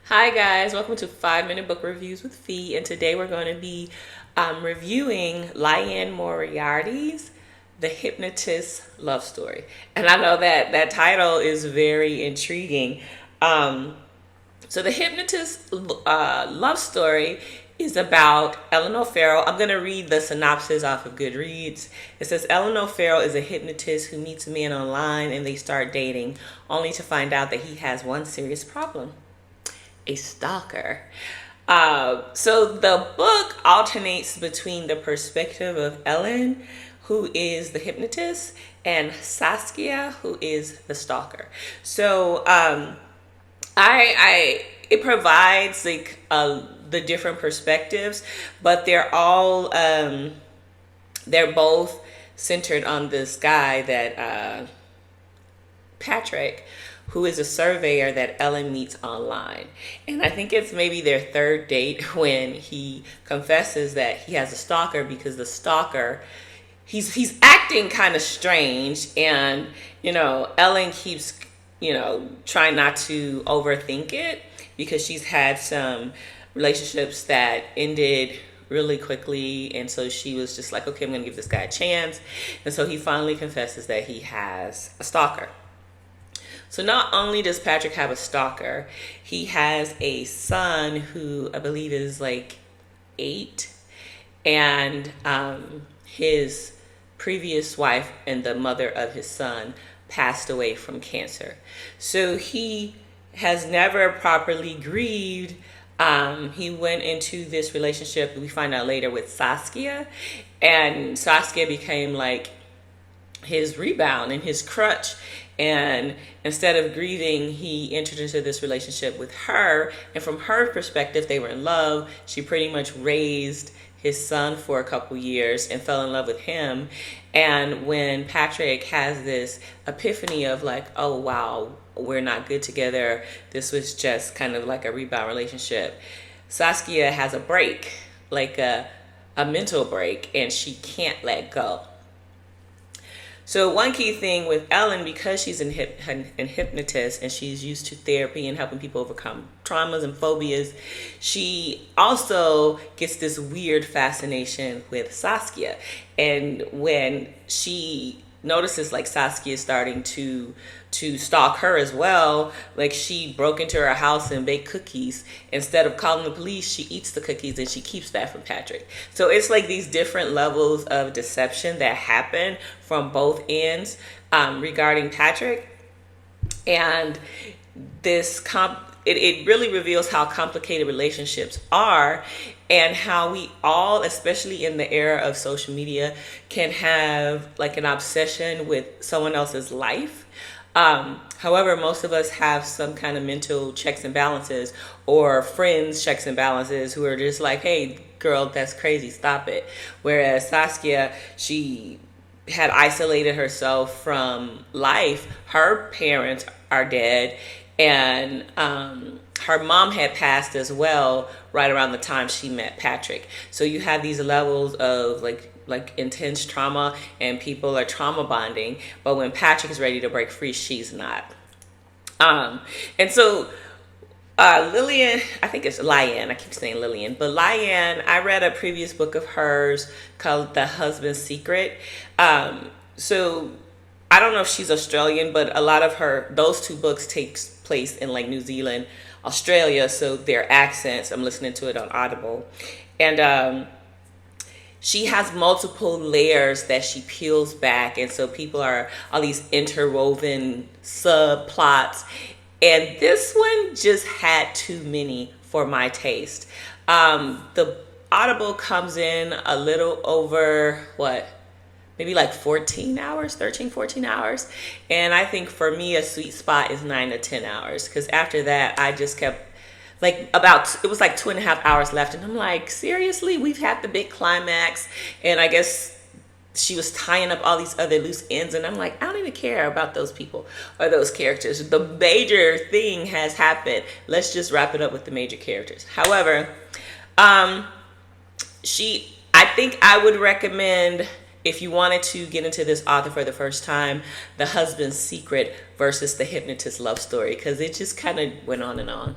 Hi guys, welcome to 5 Minute Book Reviews with Fee, and today we're going to be reviewing Liane Moriarty's The Hypnotist Love Story. And I know that title is very intriguing. So The Hypnotist Love Story is about Eleanor Farrell. I'm going to read the synopsis off of Goodreads. It says Eleanor Farrell is a hypnotist who meets a man online and they start dating, only to find out that he has one serious problem: a stalker. So the book alternates between the perspective of Ellen, who is the hypnotist, and Saskia, who is the stalker. So it provides the different perspectives, but they're both centered on this guy that Patrick, who is a surveyor that Ellen meets online. And I think it's maybe their third date when he confesses that he has a stalker, because the stalker, he's acting kind of strange, and Ellen keeps trying not to overthink it, because she's had some relationships that ended really quickly, and so she was just like, okay, I'm gonna give this guy a chance. And so he finally confesses that he has a stalker. So not only does Patrick have a stalker, he has a son who I believe is like 8, and his previous wife and the mother of his son passed away from cancer. So he has never properly grieved. He went into this relationship, we find out later, with Saskia, and Saskia became like his rebound and his crutch. And instead of grieving, he entered into this relationship with her. And from her perspective, they were in love. She pretty much raised his son for a couple years and fell in love with him. And when Patrick has this epiphany of like, oh, wow, we're not good together, this was just kind of like a rebound relationship, Saskia has a break, like a mental break, and she can't let go. So one key thing with Ellen, because she's an hypnotist and she's used to therapy and helping people overcome traumas and phobias, she also gets this weird fascination with Saskia. And when she notices like Saskia is starting to stalk her as well, like she broke into her house and baked cookies. Instead of calling the police, she eats the cookies and she keeps that from Patrick. So it's like these different levels of deception that happen from both ends regarding Patrick. And it really reveals how complicated relationships are, and how we all, especially in the era of social media, can have like an obsession with someone else's life. However, most of us have some kind of mental checks and balances, or friends checks and balances, who are just like, hey girl, that's crazy, stop it. Whereas Saskia, she had isolated herself from life. Her parents are dead, and her mom had passed as well right around the time she met Patrick. So you have these levels of like intense trauma, and people are trauma bonding, but when Patrick is ready to break free, she's not. And so Lillian, I think it's Liane, I keep saying Lillian, but Liane, I read a previous book of hers called The Husband's Secret. So I don't know if she's Australian, but a lot of those two books takes place in like New Zealand, Australia, so their accents, I'm listening to it on Audible. And she has multiple layers that she peels back, and so people are all these interwoven subplots, and this one just had too many for my taste. The Audible comes in a little over maybe like 14 hours, 13, 14 hours. And I think for me, a sweet spot is 9 to 10 hours. Because after that, I just kept it was like 2.5 hours left. And I'm like, seriously, we've had the big climax. And I guess she was tying up all these other loose ends. And I'm like, I don't even care about those people or those characters. The major thing has happened. Let's just wrap it up with the major characters. However, I think I would recommend, if you wanted to get into this author for the first time, The Husband's Secret versus The Hypnotist Love Story, because it just kind of went on and on.